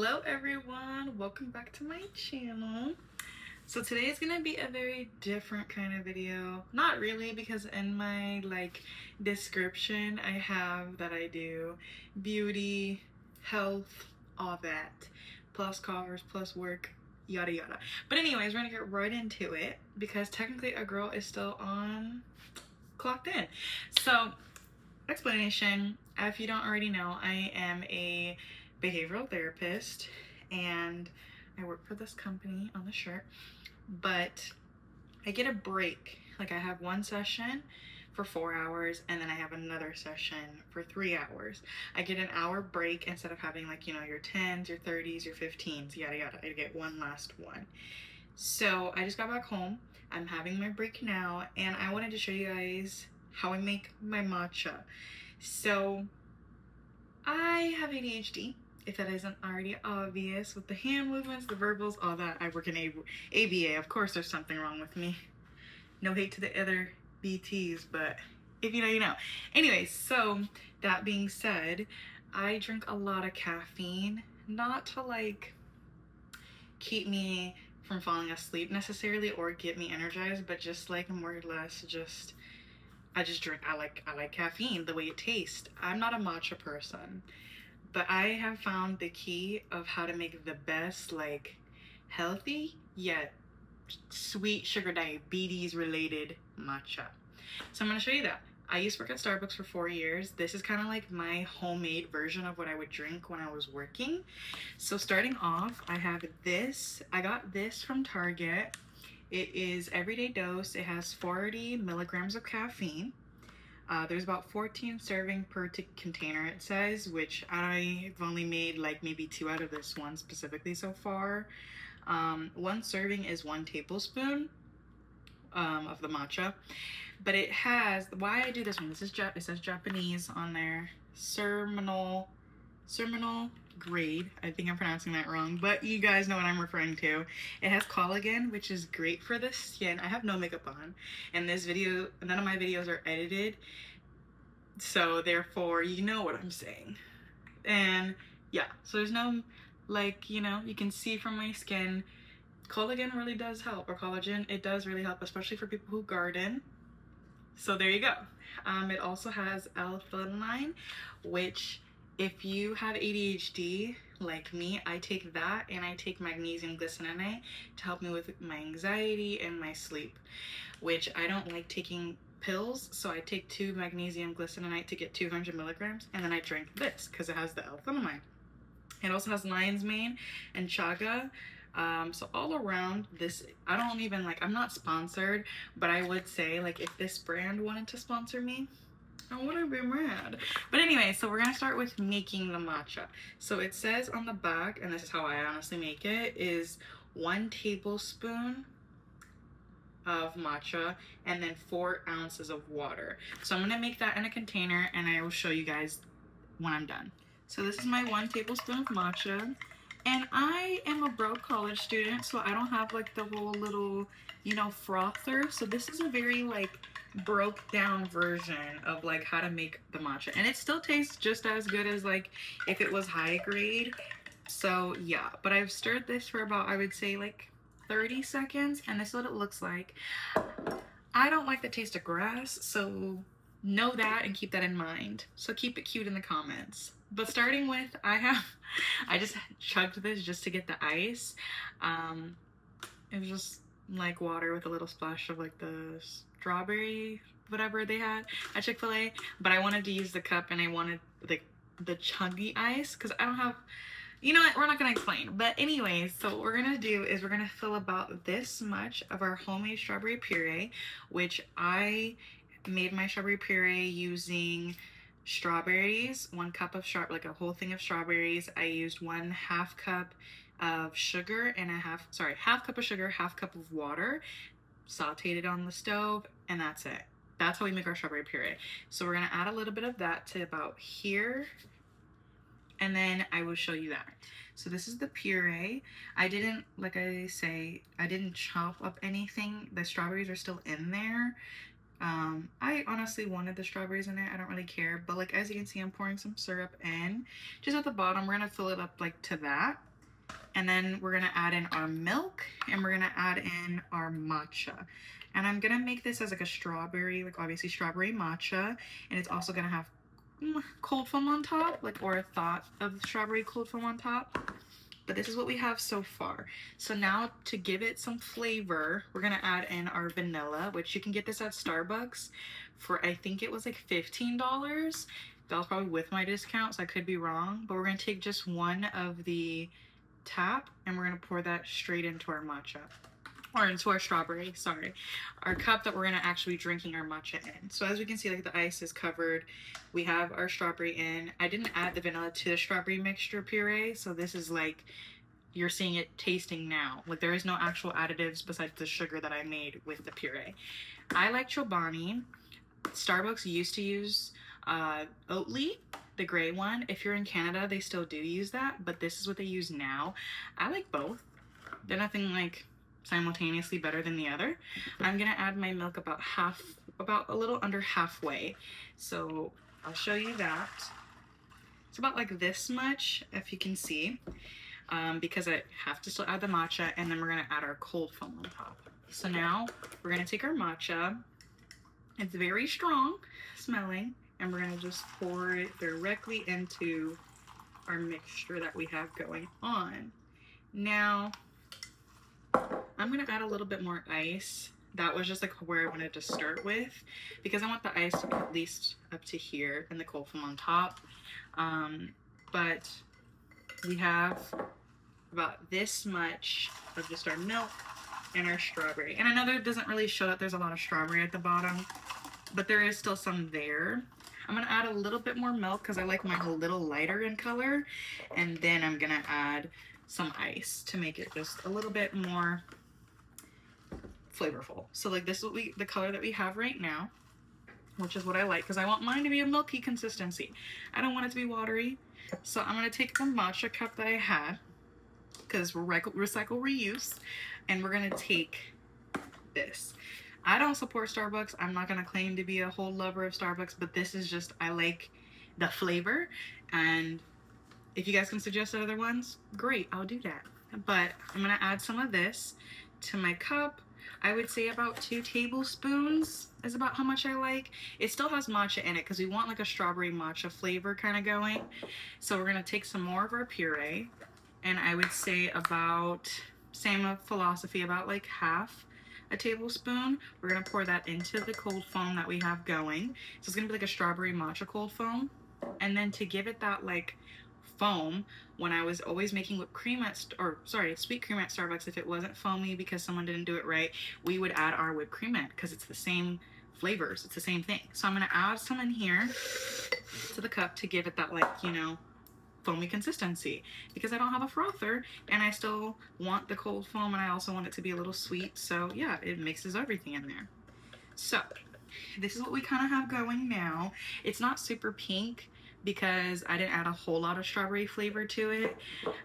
Hello everyone, welcome back to my channel. So today is gonna be a very different kind of video. Not really, because in my description I have that I do beauty, health, all that, plus covers, plus work, yada yada. But anyways, we're gonna get right into it because technically a girl is still on clocked in. So explanation, if you don't already know, I am a behavioral therapist and I work for this company on the shirt, but I get a break. Like I have one session for 4 hours and then I have another session for 3 hours. I get an hour break instead of having your 10s, your 30s, your 15s, yada yada. I get one last one. So I just got back home. I'm having my break now and I wanted to show you guys how I make my matcha. So I have ADHD, if that isn't already obvious, with the hand movements, the verbals, all that. I work in ABA. Of course there's something wrong with me. No hate to the other BTs, but if you know, you know. Anyways, so that being said, I drink a lot of caffeine, not to keep me from falling asleep necessarily or get me energized, but just more or less just I just drink. I like caffeine, the way it tastes. I'm not a matcha person, but I have found the key of how to make the best healthy yet sweet sugar diabetes related matcha. So I'm going to show you that. I used to work at Starbucks for 4 years. This is kind of like my homemade version of what I would drink when I was working. So starting off, I have this. I got this from Target. It is everyday dose. It has 40 milligrams of caffeine. There's about 14 serving per container, it says, which I've only made maybe 2 out of this one specifically so far. One serving is 1 tablespoon of the matcha, but it has, why I do this one, it says Japanese on there, ceremonial grade. I think I'm pronouncing that wrong, but you guys know what I'm referring to. It has collagen, which is great for the skin. I have no makeup on, and this video, none of my videos are edited, so therefore you know what I'm saying. And yeah, so there's no you can see from my skin, collagen really does help, or collagen, it does really help, especially for people who garden. So there you go. It also has L-theanine, which if you have ADHD like me, I take that, and I take magnesium glycinate to help me with my anxiety and my sleep, which I don't like taking pills, so I take 2 magnesium glycinate to get 200 milligrams, and then I drink this because it has the L-theanine. It also has lion's mane and chaga. So all around this, I don't even I'm not sponsored, but I would say if this brand wanted to sponsor me, I wouldn't be mad. But anyway, so we're gonna start with making the matcha. So it says on the back, and this is how I honestly make it, is 1 tablespoon of matcha and then 4 ounces of water. So I'm gonna make that in a container and I will show you guys when I'm done. So this is my 1 tablespoon of matcha. And I am a broke college student, so I don't have the whole little, frother. So this is a very broke down version of how to make the matcha. And it still tastes just as good as if it was high grade. So yeah, but I've stirred this for about, I would say 30 seconds, and this is what it looks like. I don't like the taste of grass, so know that and keep that in mind. So keep it cute in the comments. But starting with, I just chugged this just to get the ice. It was just water with a little splash of the strawberry whatever they had at Chick-fil-A, but I wanted to use the cup and I wanted the chunky ice because I don't have, you know what, we're not gonna explain. But anyways, so what we're gonna do is we're gonna fill about this much of our homemade strawberry puree, which I made my strawberry puree using strawberries, 1 cup of a whole thing of strawberries. I used 1/2 cup of sugar and half cup of sugar, 1/2 cup of water, sauteed it on the stove, and that's it. That's how we make our strawberry puree. So we're gonna add a little bit of that to about here, and then I will show you that. So this is the puree. I didn't, I didn't chop up anything. The strawberries are still in there. I honestly wanted the strawberries in there. I don't really care, but as you can see, I'm pouring some syrup in just at the bottom. We're gonna fill it up to that, And then we're gonna add in our milk and we're gonna add in our matcha. And I'm gonna make this as like a strawberry, like obviously strawberry matcha. And it's also gonna have cold foam on top, like, or a thought of strawberry cold foam on top. But this is what we have so far. So now to give it some flavor, we're gonna add in our vanilla, which you can get this at Starbucks for, I think it was like $15. That was probably with my discount, so I could be wrong. But we're gonna take just one of the tap and we're gonna pour that straight into our matcha. Or into our strawberry, sorry. Our cup that we're gonna actually be drinking our matcha in. So as we can see, like the ice is covered. We have our strawberry in. I didn't add the vanilla to the strawberry mixture puree, so this is like, you're seeing it tasting now. Like there is no actual additives besides the sugar that I made with the puree. I like Chobani. Starbucks used to use Oatly, the gray one. If you're in Canada, they still do use that, but this is what they use now. I like both. They're nothing like simultaneously better than the other. I'm gonna add my milk about a little under halfway. So I'll show you that. It's about like this much, if you can see, because I have to still add the matcha, and then we're gonna add our cold foam on top. So now we're gonna take our matcha. It's very strong smelling, and we're gonna just pour it directly into our mixture that we have going on. Now, I'm gonna add a little bit more ice. That was just like where I wanted to start with, because I want the ice to be at least up to here and the cold foam on top. But we have about this much of just our milk and our strawberry. And I know that it doesn't really show that there's a lot of strawberry at the bottom, but there is still some there. I'm gonna add a little bit more milk because I like mine a little lighter in color. And then I'm gonna add some ice to make it just a little bit more flavorful. So like this is what the color that we have right now, which is what I like, because I want mine to be a milky consistency. I don't want it to be watery. So I'm gonna take the matcha cup that I had, because we're recycle reuse, and we're gonna take this. I don't support Starbucks. I'm not gonna claim to be a whole lover of Starbucks, but this is just, I like the flavor, and if you guys can suggest other ones, great, I'll do that. But I'm gonna add some of this to my cup. I would say about 2 tablespoons is about how much I like. It still has matcha in it because we want like a strawberry matcha flavor kind of going. So we're gonna take some more of our puree, and I would say about, same philosophy, about like half a tablespoon. We're gonna pour that into the cold foam that we have going. So it's gonna be like a strawberry matcha cold foam. And then to give it that like foam, when I was always making whipped cream sweet cream at Starbucks, if it wasn't foamy because someone didn't do it right, we would add our whipped cream in because it's the same flavors, it's the same thing. So I'm gonna add some in here to the cup to give it that, like, you know, foamy consistency, because I don't have a frother and I still want the cold foam, and I also want it to be a little sweet. So yeah, it mixes everything in there. So this is what we kind of have going now. It's not super pink because I didn't add a whole lot of strawberry flavor to it.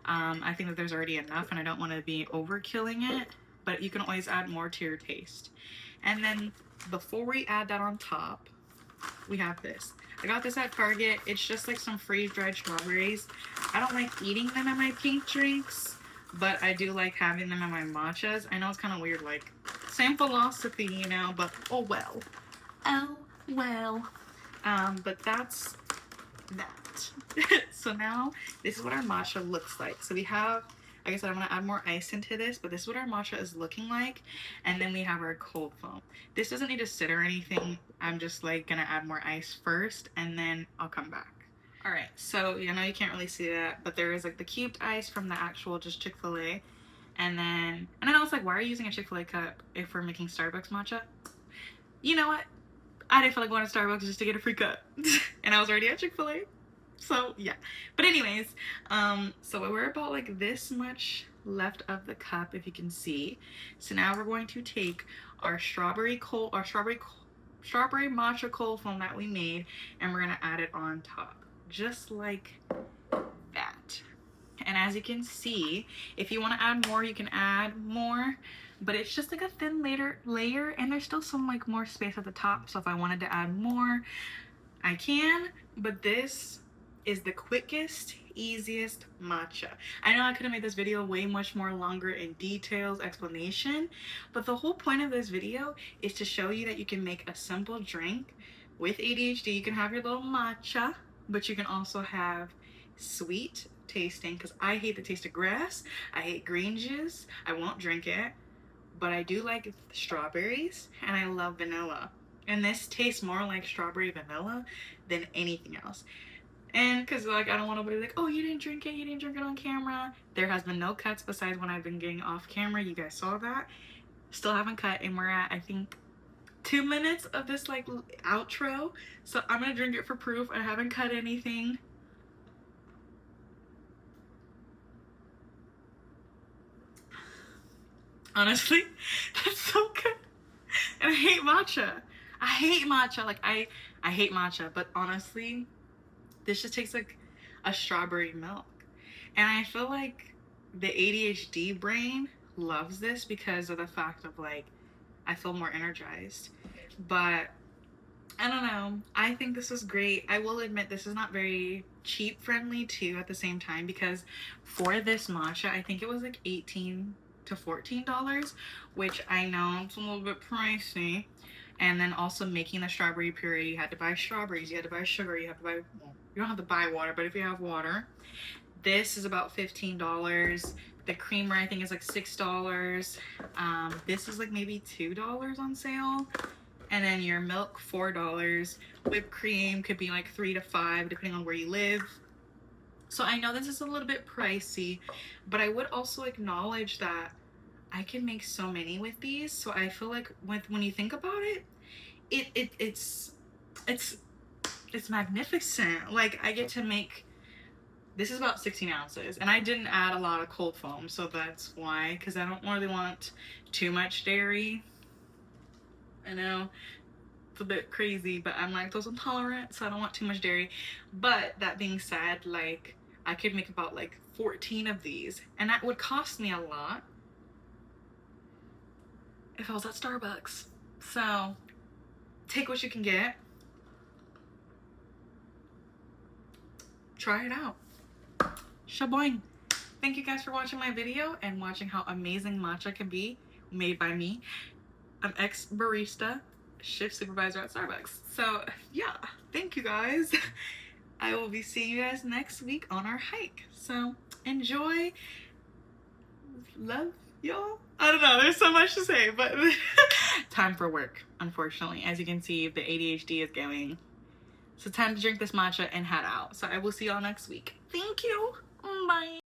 I think that there's already enough, and I don't want to be overkilling it, but you can always add more to your taste. And then before we add that on top, we have this. I got this at Target. It's just like some freeze-dried strawberries. I don't like eating them in my pink drinks, but I do like having them in my matchas. I know it's kind of weird, like, same philosophy, you know, but oh well. Oh well. But that's that. So now this is what our matcha looks like. So we have, like I said, I'm gonna add more ice into this, but this is what our matcha is looking like. And then we have our cold foam. This doesn't need to sit or anything. I'm just like gonna add more ice first, and then I'll come back. All right, so you know you can't really see that, but there is like the cubed ice from the actual just Chick-fil-A. And then, and I know it's like, why are you using a Chick-fil-A cup if we're making Starbucks matcha? You know what? I didn't feel like going to Starbucks just to get a free cup. And I was already at Chick-fil-A. So yeah. But anyways, so we're about like this much left of the cup, if you can see. So now we're going to take our strawberry matcha cold foam that we made, and we're gonna add it on top. Just like that. And as you can see, if you want to add more, you can add more, but it's just like a thin layer, and there's still some like more space at the top. So if I wanted to add more, I can, but this is the quickest, easiest matcha. I know I could have made this video way much more longer in details, explanation, but the whole point of this video is to show you that you can make a simple drink with ADHD. You can have your little matcha, but you can also have sweet tasting, because I hate the taste of grass. I hate green juice. I won't drink it, but I do like strawberries and I love vanilla. And this tastes more like strawberry vanilla than anything else. And because like I don't want nobody like, oh, you didn't drink it on camera. There has been no cuts besides when I've been getting off camera. You guys saw that. Still haven't cut, and we're at, I think, 2 minutes of this like outro. So I'm gonna drink it for proof. I haven't cut anything. Honestly, that's so good. And I hate matcha. I hate matcha. Like I hate matcha, but honestly, this just tastes like a strawberry milk. And I feel like the ADHD brain loves this because of the fact of like, I feel more energized. But I don't know. I think this is great. I will admit this is not very cheap friendly too at the same time, because for this matcha, I think it was like $18 to $14, which I know it's a little bit pricey. And then also making the strawberry puree, you had to buy strawberries, you had to buy sugar, you have to buy, you don't have to buy water, but if you have water, this is about $15. The creamer I think is like $6. This is like maybe $2 on sale. And then your milk, $4. Whipped cream could be like $3 to $5 depending on where you live. So I know this is a little bit pricey, but I would also acknowledge that I can make so many with these. So I feel like when you think about it, it's magnificent. Like I get to make, this is about 16 ounces, and I didn't add a lot of cold foam, so that's why, because I don't really want too much dairy. I know it's a bit crazy, but I'm lactose intolerant, so I don't want too much dairy. But that being said, like I could make about like 14 of these, and that would cost me a lot if I was at Starbucks. So take what you can get. Try it out. Shaboing. Thank you guys for watching my video and watching how amazing matcha can be made by me, an ex-barista, shift supervisor at Starbucks. So yeah, thank you guys. I will be seeing you guys next week on our hike. So enjoy. Love y'all. I don't know, there's so much to say, but time for work, unfortunately. As you can see, the ADHD is going. So time to drink this matcha and head out. So I will see y'all next week. Thank you. Bye.